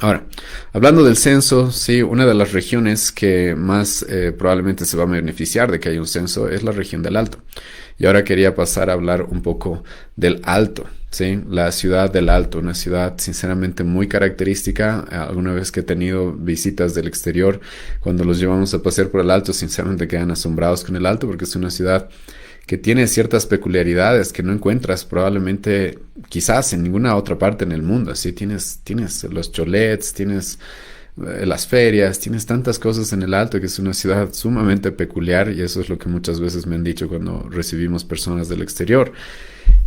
Ahora, hablando del censo, sí, una de las regiones que más probablemente se va a beneficiar de que haya un censo es la región del Alto. Y ahora quería pasar a hablar un poco del Alto, sí, la ciudad del Alto, una ciudad sinceramente muy característica. Alguna vez que he tenido visitas del exterior, cuando los llevamos a pasear por el Alto, sinceramente quedan asombrados con el Alto porque es una ciudad que tiene ciertas peculiaridades que no encuentras probablemente quizás en ninguna otra parte en el mundo. Así tienes los cholets, tienes las ferias, tienes tantas cosas en el Alto que es una ciudad sumamente peculiar y eso es lo que muchas veces me han dicho cuando recibimos personas del exterior.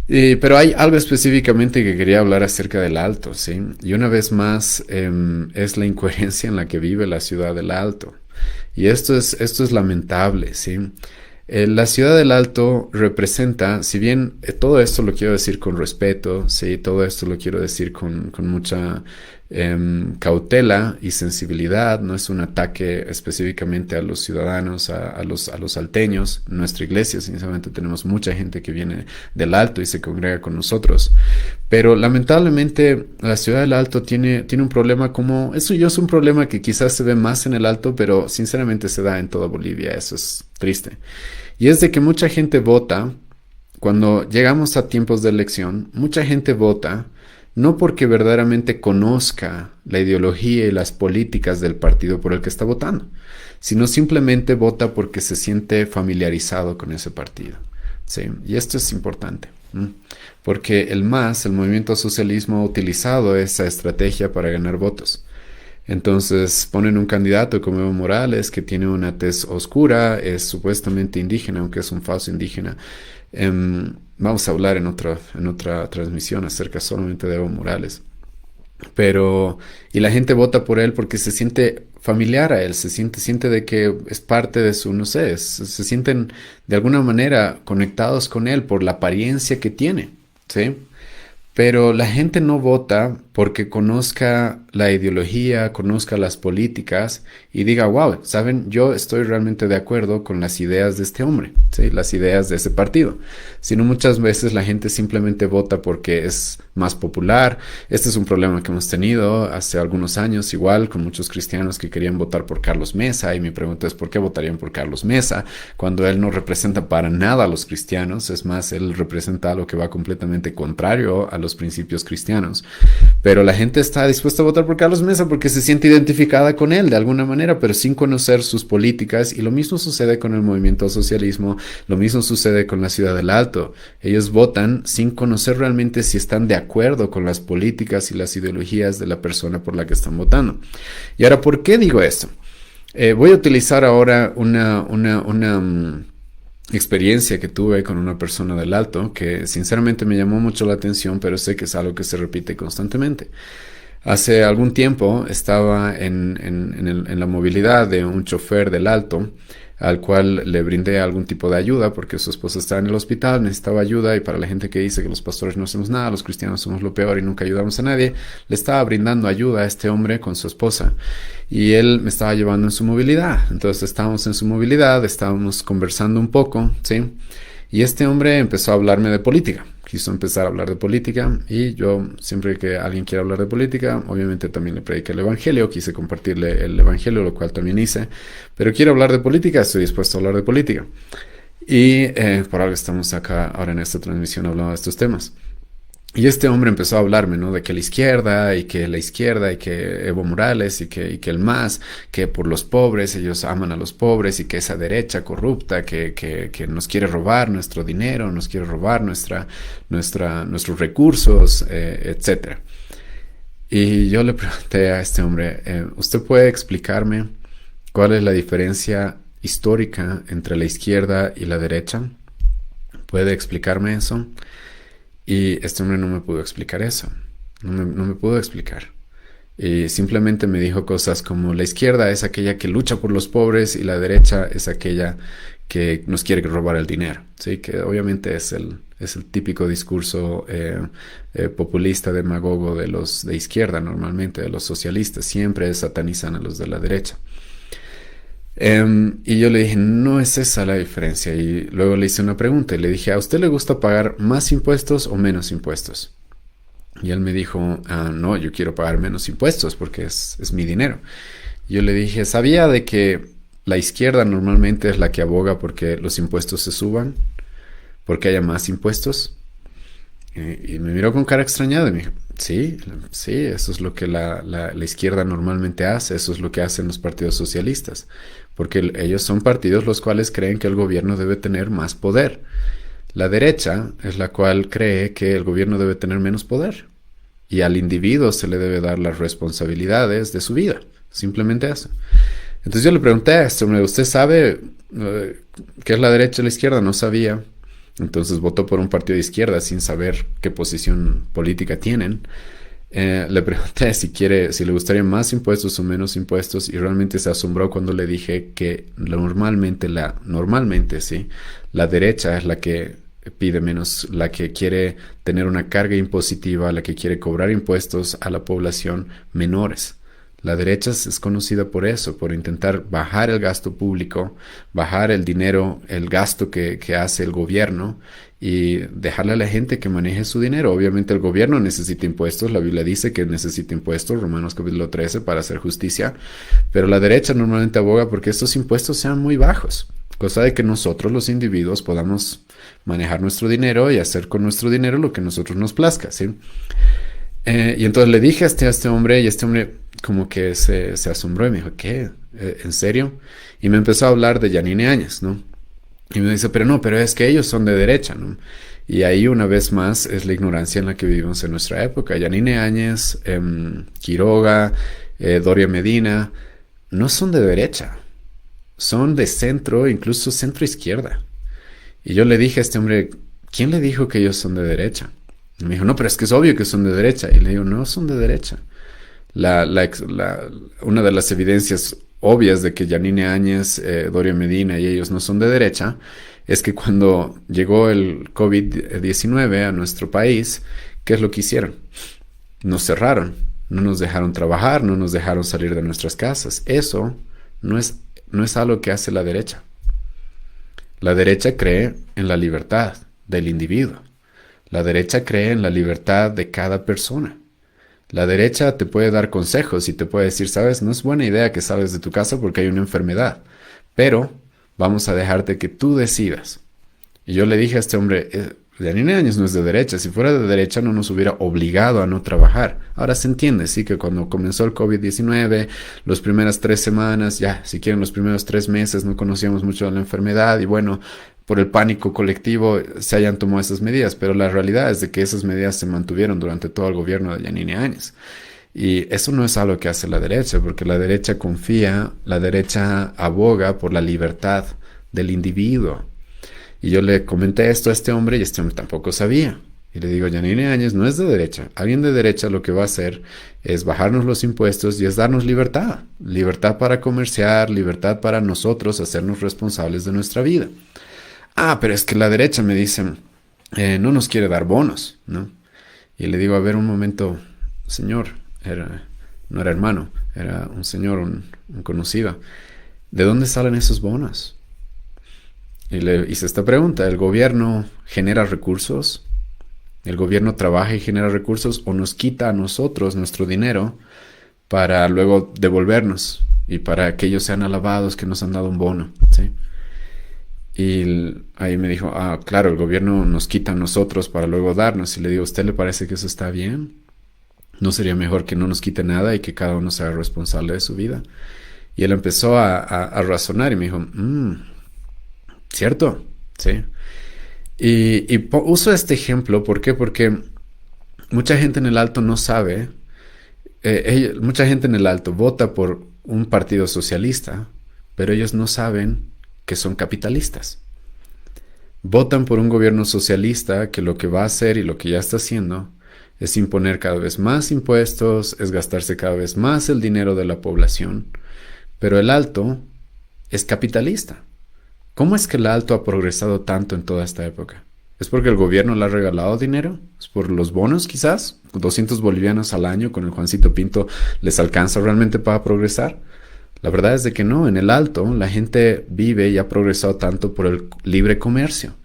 Pero hay algo específicamente que quería hablar acerca del Alto, ¿sí? Y una vez más es la incoherencia en la que vive la ciudad del Alto. Y esto es lamentable, ¿sí? La ciudad del Alto representa, si bien todo esto lo quiero decir con respeto, sí, todo esto lo quiero decir con mucha cautela y sensibilidad, no es un ataque específicamente a los ciudadanos, a los salteños. En nuestra iglesia, sinceramente, tenemos mucha gente que viene del Alto y se congrega con nosotros. Pero lamentablemente la ciudad del Alto tiene un problema como, eso yo es un problema que quizás se ve más en el Alto, pero sinceramente se da en toda Bolivia, eso es triste. Y es de que mucha gente vota, cuando llegamos a tiempos de elección, mucha gente vota no porque verdaderamente conozca la ideología y las políticas del partido por el que está votando, sino simplemente vota porque se siente familiarizado con ese partido. Sí, y esto es importante, porque el MAS, el movimiento socialismo, ha utilizado esa estrategia para ganar votos. Entonces ponen un candidato como Evo Morales que tiene una tez oscura, es supuestamente indígena, aunque es un falso indígena. Vamos a hablar en otra transmisión acerca solamente de Evo Morales. Pero, y la gente vota por él porque se siente familiar a él, siente de que es parte de su, no sé, se sienten de alguna manera conectados con él por la apariencia que tiene, ¿sí? Pero la gente no vota porque conozca la ideología, conozca las políticas y diga, wow, saben, yo estoy realmente de acuerdo con las ideas de este hombre, ¿sí? Las ideas de ese partido. Sino muchas veces la gente simplemente vota porque es más popular. Este es un problema que hemos tenido hace algunos años, igual con muchos cristianos que querían votar por Carlos Mesa y mi pregunta es, ¿por qué votarían por Carlos Mesa cuando él no representa para nada a los cristianos? Es más, él representa algo que va completamente contrario a los principios cristianos. Pero la gente está dispuesta a votar por Carlos Mesa porque se siente identificada con él de alguna manera, pero sin conocer sus políticas. Y lo mismo sucede con el movimiento al socialismo, lo mismo sucede con la Ciudad del Alto. Ellos votan sin conocer realmente si están de acuerdo con las políticas y las ideologías de la persona por la que están votando. Y ahora, ¿por qué digo esto? Voy a utilizar ahora una experiencia que tuve con una persona del Alto que sinceramente me llamó mucho la atención, pero sé que es algo que se repite constantemente. Hace algún tiempo estaba en la movilidad de un chofer del Alto al cual le brindé algún tipo de ayuda porque su esposa estaba en el hospital, necesitaba ayuda y para la gente que dice que los pastores no hacemos nada, los cristianos somos lo peor y nunca ayudamos a nadie, le estaba brindando ayuda a este hombre con su esposa y él me estaba llevando en su movilidad. Entonces estábamos en su movilidad, estábamos conversando un poco, ¿sí? Y este hombre empezó a hablarme de política. Quiso empezar a hablar de política y yo siempre que alguien quiere hablar de política, obviamente también le prediqué el evangelio, quise compartirle el evangelio, lo cual también hice, pero quiero hablar de política, estoy dispuesto a hablar de política. Y por algo estamos acá ahora en esta transmisión hablando de estos temas. Y este hombre empezó a hablarme, ¿no? De que la izquierda, y que Evo Morales, y que el MAS, que por los pobres, ellos aman a los pobres, y que esa derecha corrupta que nos quiere robar nuestro dinero, nos quiere robar nuestros recursos, etcétera. Y yo le pregunté a este hombre, ¿usted puede explicarme cuál es la diferencia histórica entre la izquierda y la derecha? ¿Puede explicarme eso? Y este hombre no me pudo explicar eso. No me pudo explicar. Y simplemente me dijo cosas como la izquierda es aquella que lucha por los pobres y la derecha es aquella que nos quiere robar el dinero. ¿Sí? Que obviamente es el típico discurso populista, demagogo de los de izquierda normalmente, de los socialistas. Siempre satanizan a los de la derecha. Y yo le dije, no es esa la diferencia. Y luego le hice una pregunta y le dije, ¿a usted le gusta pagar más impuestos o menos impuestos? Y él me dijo, no, yo quiero pagar menos impuestos porque es mi dinero. Yo le dije, ¿sabía de que la izquierda normalmente es la que aboga porque los impuestos se suban? Porque haya más impuestos. Y me miró con cara extrañada y me dijo, sí, sí, eso es lo que la izquierda normalmente hace, eso es lo que hacen los partidos socialistas, porque ellos son partidos los cuales creen que el gobierno debe tener más poder. La derecha es la cual cree que el gobierno debe tener menos poder y al individuo se le debe dar las responsabilidades de su vida, simplemente eso. Entonces yo le pregunté a este hombre, ¿usted sabe qué es la derecha y la izquierda? No sabía. Entonces votó por un partido de izquierda sin saber qué posición política tienen. Le pregunté si le gustarían más impuestos o menos impuestos y realmente se asombró cuando le dije que normalmente sí, la derecha es la que pide menos, la que quiere tener una carga impositiva, la que quiere cobrar impuestos a la población menores. La derecha es conocida por eso, por intentar bajar el gasto público, bajar el dinero, el gasto que hace el gobierno y dejarle a la gente que maneje su dinero. Obviamente el gobierno necesita impuestos, la Biblia dice que necesita impuestos, Romanos capítulo 13, para hacer justicia, pero la derecha normalmente aboga porque estos impuestos sean muy bajos, cosa de que nosotros los individuos podamos manejar nuestro dinero y hacer con nuestro dinero lo que a nosotros nos plazca, ¿sí? Y entonces le dije a este hombre, y este hombre como que se asombró y me dijo, ¿qué? ¿En serio? Y me empezó a hablar de Yanine Áñez, ¿no? Y me dice, pero es que ellos son de derecha, ¿no? Y ahí una vez más es la ignorancia en la que vivimos en nuestra época. Yanine Áñez, Quiroga, Doria Medina, no son de derecha, son de centro, incluso centro izquierda. Y yo le dije a este hombre, ¿quién le dijo que ellos son de derecha? Y me dijo, no, pero es que es obvio que son de derecha. Y le digo, no, son de derecha. Una de las evidencias obvias de que Yanine Áñez, Doria Medina y ellos no son de derecha es que cuando llegó el COVID-19 a nuestro país, ¿qué es lo que hicieron? Nos cerraron, no nos dejaron trabajar, no nos dejaron salir de nuestras casas. Eso no es algo que hace la derecha. La derecha cree en la libertad del individuo. La derecha cree en la libertad de cada persona. La derecha te puede dar consejos y te puede decir, sabes, no es buena idea que salgas de tu casa porque hay una enfermedad, pero vamos a dejarte que tú decidas. Y yo le dije a este hombre, Yanine Áñez no es de derecha, si fuera de derecha no nos hubiera obligado a no trabajar. Ahora se entiende, sí, que cuando comenzó el COVID-19, las primeras 3 semanas, ya, si quieren los primeros 3 meses no conocíamos mucho de la enfermedad y bueno, por el pánico colectivo se hayan tomado esas medidas, pero la realidad es de que esas medidas se mantuvieron durante todo el gobierno de Yanine Áñez. Y eso no es algo que hace la derecha, porque la derecha confía, la derecha aboga por la libertad del individuo. Y yo le comenté esto a este hombre y este hombre tampoco sabía. Y le digo, Yanine Áñez no es de derecha. Alguien de derecha lo que va a hacer es bajarnos los impuestos y es darnos libertad. Libertad para comerciar, libertad para nosotros hacernos responsables de nuestra vida. Pero es que la derecha me dice, no nos quiere dar bonos, ¿no? Y le digo, a ver, un momento, señor, no era hermano, era un señor, un conocido. ¿De dónde salen esos bonos? Y le hice esta pregunta, ¿el gobierno genera recursos? ¿El gobierno trabaja y genera recursos o nos quita a nosotros nuestro dinero para luego devolvernos y para que ellos sean alabados que nos han dado un bono, ¿sí? Y ahí me dijo, claro, el gobierno nos quita a nosotros para luego darnos. Y le digo, ¿a usted le parece que eso está bien? ¿No sería mejor que no nos quite nada y que cada uno sea responsable de su vida? Y él empezó a razonar y me dijo, ¿cierto? Sí. Y uso este ejemplo, ¿por qué? Porque mucha gente en el Alto no sabe, mucha gente en el Alto vota por un partido socialista, pero ellos no saben que son capitalistas. Votan por un gobierno socialista que lo que va a hacer y lo que ya está haciendo es imponer cada vez más impuestos, es gastarse cada vez más el dinero de la población, pero el Alto es capitalista. ¿Cómo es que el Alto ha progresado tanto en toda esta época? ¿Es porque el gobierno le ha regalado dinero? ¿Es por los bonos quizás? ¿200 bolivianos al año con el Juancito Pinto les alcanza realmente para progresar? La verdad es de que no, en el Alto la gente vive y ha progresado tanto por el libre comercio.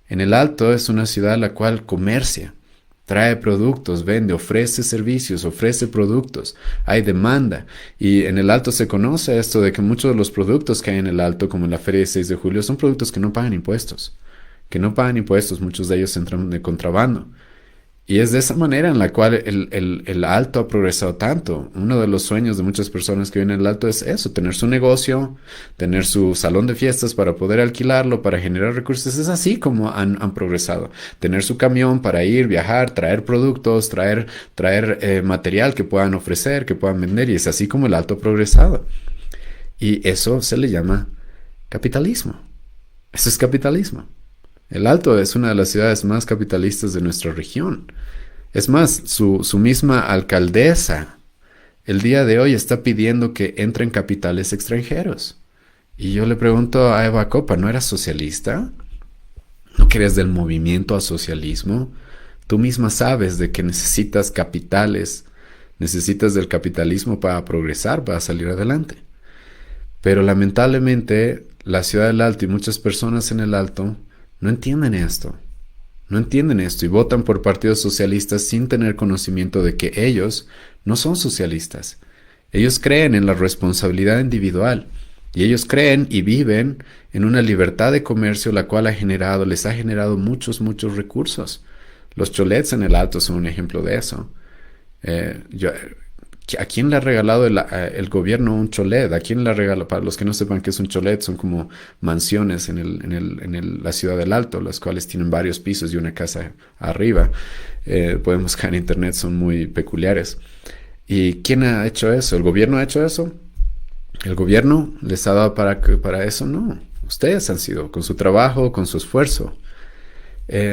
En el Alto es una ciudad la cual comercia. trae productos, vende, ofrece servicios, ofrece productos, hay demanda. Y en el Alto se conoce esto de que muchos de los productos que hay en el Alto, como en la Feria de 6 de Julio, son productos que no pagan impuestos. Que no pagan impuestos, muchos de ellos entran de contrabando. Y es de esa manera en la cual el Alto ha progresado tanto. Uno de los sueños de muchas personas que vienen al Alto es eso, tener su negocio, tener su salón de fiestas para poder alquilarlo, para generar recursos. Es así como han progresado. Tener su camión para ir, viajar, traer productos, traer material que puedan ofrecer, que puedan vender. Y es así como el Alto ha progresado. Y eso se le llama capitalismo. Eso es capitalismo. El Alto es una de las ciudades más capitalistas de nuestra región. Es más, su misma alcaldesa el día de hoy está pidiendo que entren capitales extranjeros. Y yo le pregunto a Eva Copa, ¿no eras socialista? ¿No que eres del movimiento a socialismo? Tú misma sabes de que necesitas capitales, necesitas del capitalismo para progresar, para salir adelante. Pero lamentablemente la ciudad del Alto y muchas personas en el Alto no entienden esto. No entienden esto y votan por partidos socialistas sin tener conocimiento de que ellos no son socialistas. Ellos creen en la responsabilidad individual y ellos creen y viven en una libertad de comercio la cual les ha generado muchos recursos. Los cholets en el Alto son un ejemplo de eso. ¿A quién le ha regalado el gobierno un cholet? ¿A quién le ha regalado? Para los que no sepan qué es un cholet, son como mansiones en la ciudad del Alto, las cuales tienen varios pisos y una casa arriba. Pueden buscar en internet, son muy peculiares. ¿Y quién ha hecho eso? ¿El gobierno ha hecho eso? ¿El gobierno les ha dado para eso? No. Ustedes han sido, con su trabajo, con su esfuerzo.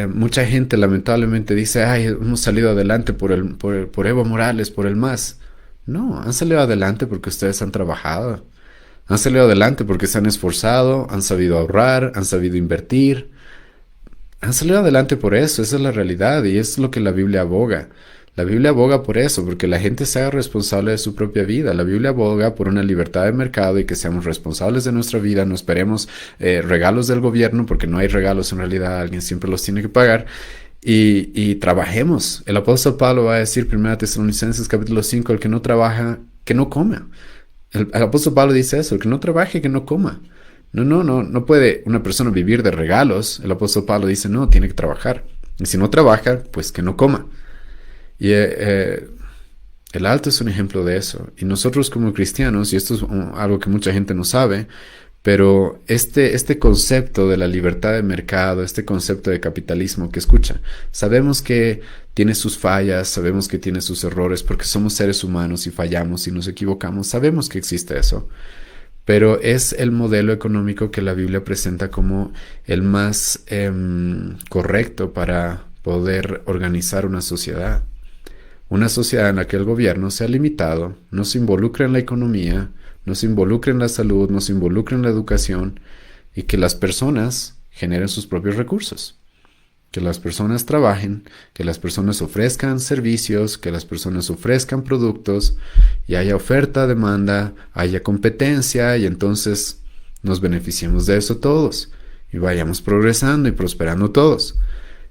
Mucha gente lamentablemente dice, ay, hemos salido adelante por Evo Morales, por el MAS. No, han salido adelante porque ustedes han trabajado. Han salido adelante porque se han esforzado, han sabido ahorrar, han sabido invertir. Han salido adelante por eso, esa es la realidad y es lo que la Biblia aboga. La Biblia aboga por eso, porque la gente se haga responsable de su propia vida. La Biblia aboga por una libertad de mercado y que seamos responsables de nuestra vida. No esperemos regalos del gobierno, porque no hay regalos en realidad, alguien siempre los tiene que pagar. Y trabajemos. El apóstol Pablo va a decir, 1 Tesalonicenses capítulo 5, el que no trabaja, que no coma. El apóstol Pablo dice eso, el que no trabaje, que no coma. No puede una persona vivir de regalos. El apóstol Pablo dice, no, tiene que trabajar. Y si no trabaja, pues que no coma. Y el Alto es un ejemplo de eso. Y nosotros como cristianos, y esto es algo que mucha gente no sabe, pero este concepto de la libertad de mercado, este concepto de capitalismo que escucha, sabemos que tiene sus fallas, sabemos que tiene sus errores, porque somos seres humanos y fallamos y nos equivocamos, sabemos que existe eso. Pero es el modelo económico que la Biblia presenta como el más correcto para poder organizar una sociedad. Una sociedad en la que el gobierno sea limitado, no se involucre en la economía, no se involucre en la salud, no se involucre en la educación y que las personas generen sus propios recursos. Que las personas trabajen, que las personas ofrezcan servicios, que las personas ofrezcan productos y haya oferta, demanda, haya competencia y entonces nos beneficiemos de eso todos y vayamos progresando y prosperando todos.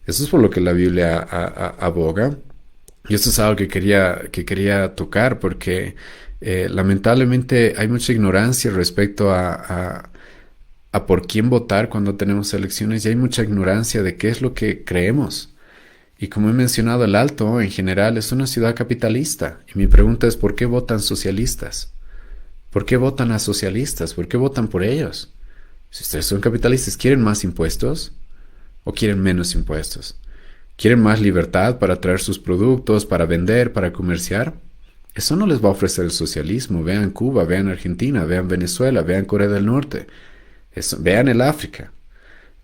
Eso es por lo que la Biblia aboga. Y esto es algo que quería tocar porque lamentablemente hay mucha ignorancia respecto a por quién votar cuando tenemos elecciones y hay mucha ignorancia de qué es lo que creemos. Y como he mencionado, el Alto en general es una ciudad capitalista. Y mi pregunta es, ¿por qué votan socialistas? ¿Por qué votan a socialistas? ¿Por qué votan por ellos? Si ustedes son capitalistas, ¿quieren más impuestos o quieren menos impuestos? ¿Quieren más libertad para traer sus productos, para vender, para comerciar? Eso no les va a ofrecer el socialismo. Vean Cuba, vean Argentina, vean Venezuela, vean Corea del Norte. Vean el África.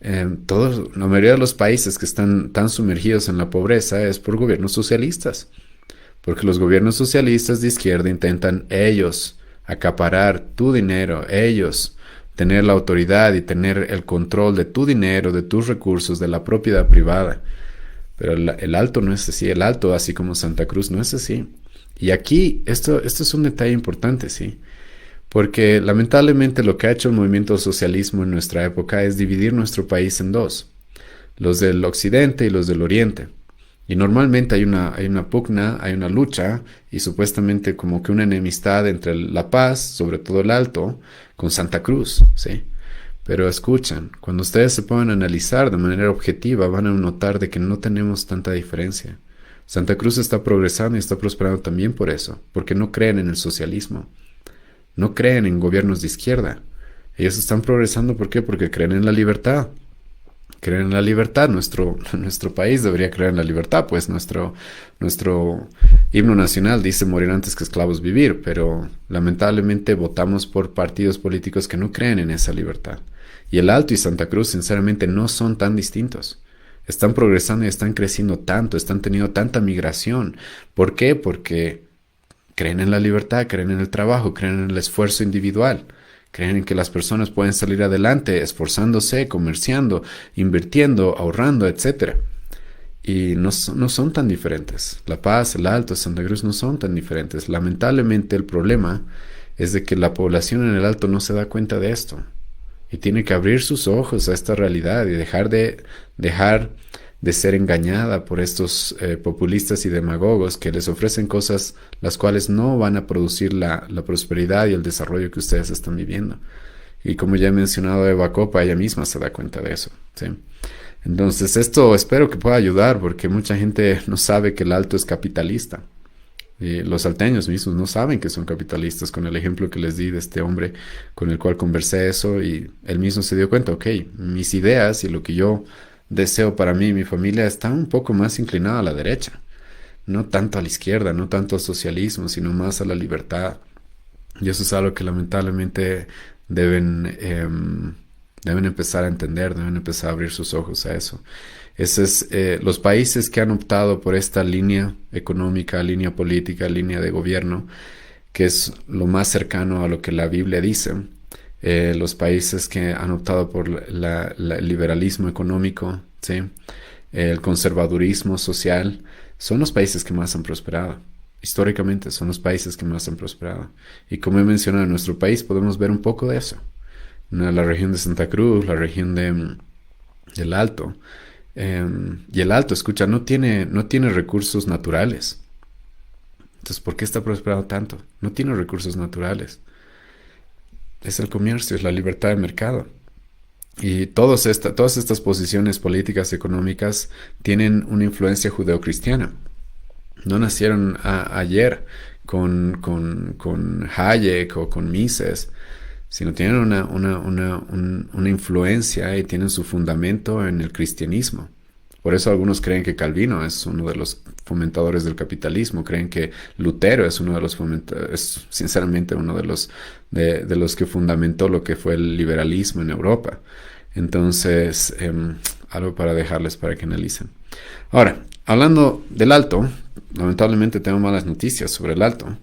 La mayoría de los países que están tan sumergidos en la pobreza es por gobiernos socialistas. Porque los gobiernos socialistas de izquierda intentan ellos acaparar tu dinero, ellos tener la autoridad y tener el control de tu dinero, de tus recursos, de la propiedad privada. Pero el Alto no es así. El Alto, así como Santa Cruz, no es así. Y aquí, esto es un detalle importante, ¿sí? Porque lamentablemente lo que ha hecho el movimiento socialismo en nuestra época es dividir nuestro país en dos. Los del occidente y los del oriente. Y normalmente hay una pugna, hay una lucha y supuestamente como que una enemistad entre La Paz, sobre todo el Alto, con Santa Cruz, ¿sí? Pero escuchan, cuando ustedes se puedan analizar de manera objetiva, van a notar de que no tenemos tanta diferencia. Santa Cruz está progresando y está prosperando también por eso, porque no creen en el socialismo, no creen en gobiernos de izquierda. Ellos están progresando, ¿por qué? Porque creen en la libertad. Creen en la libertad, nuestro país debería creer en la libertad, pues nuestro himno nacional dice morir antes que esclavos vivir, pero lamentablemente votamos por partidos políticos que no creen en esa libertad. Y el Alto y Santa Cruz sinceramente no son tan distintos. Están progresando y están creciendo tanto, están teniendo tanta migración. ¿Por qué? Porque creen en la libertad, creen en el trabajo, creen en el esfuerzo individual. Creen en que las personas pueden salir adelante esforzándose, comerciando, invirtiendo, ahorrando, etcétera. Y no son tan diferentes. La Paz, el Alto, Santa Cruz no son tan diferentes. Lamentablemente el problema es de que la población en el Alto no se da cuenta de esto. Y tiene que abrir sus ojos a esta realidad y dejar de ser engañada por estos populistas y demagogos que les ofrecen cosas las cuales no van a producir la prosperidad y el desarrollo que ustedes están viviendo. Y como ya he mencionado, Eva Copa, ella misma se da cuenta de eso, ¿sí? Entonces esto espero que pueda ayudar porque mucha gente no sabe que el Alto es capitalista. Y los salteños mismos no saben que son capitalistas, con el ejemplo que les di de este hombre con el cual conversé eso, y él mismo se dio cuenta, ok, mis ideas y lo que yo deseo para mí y mi familia está un poco más inclinado a la derecha, no tanto a la izquierda, no tanto al socialismo, sino más a la libertad. Y eso es algo que lamentablemente deben empezar a entender, deben empezar a abrir sus ojos a eso. Ese es, los países que han optado por esta línea económica, línea política, línea de gobierno, que es lo más cercano a lo que la Biblia dice, los países que han optado por el liberalismo económico, ¿sí? El conservadurismo social, son los países que más han prosperado. Históricamente son los países que más han prosperado. Y como he mencionado, en nuestro país podemos ver un poco de eso. La región de Santa Cruz, la región del Alto. Y el Alto, escucha, no tiene recursos naturales. Entonces, ¿por qué está prosperando tanto? No tiene recursos naturales. Es el comercio, es la libertad de mercado. Y todas estas posiciones políticas, económicas, tienen una influencia judeocristiana. No nacieron ayer con Hayek o con Mises, sino tienen una influencia y tienen su fundamento en el cristianismo. Por eso algunos creen que Calvino es uno de los fomentadores del capitalismo, creen que Lutero es uno de los es sinceramente uno de los que fundamentó lo que fue el liberalismo en Europa. Entonces, algo para dejarles para que analicen. Ahora, hablando del Alto, lamentablemente tengo malas noticias sobre el Alto.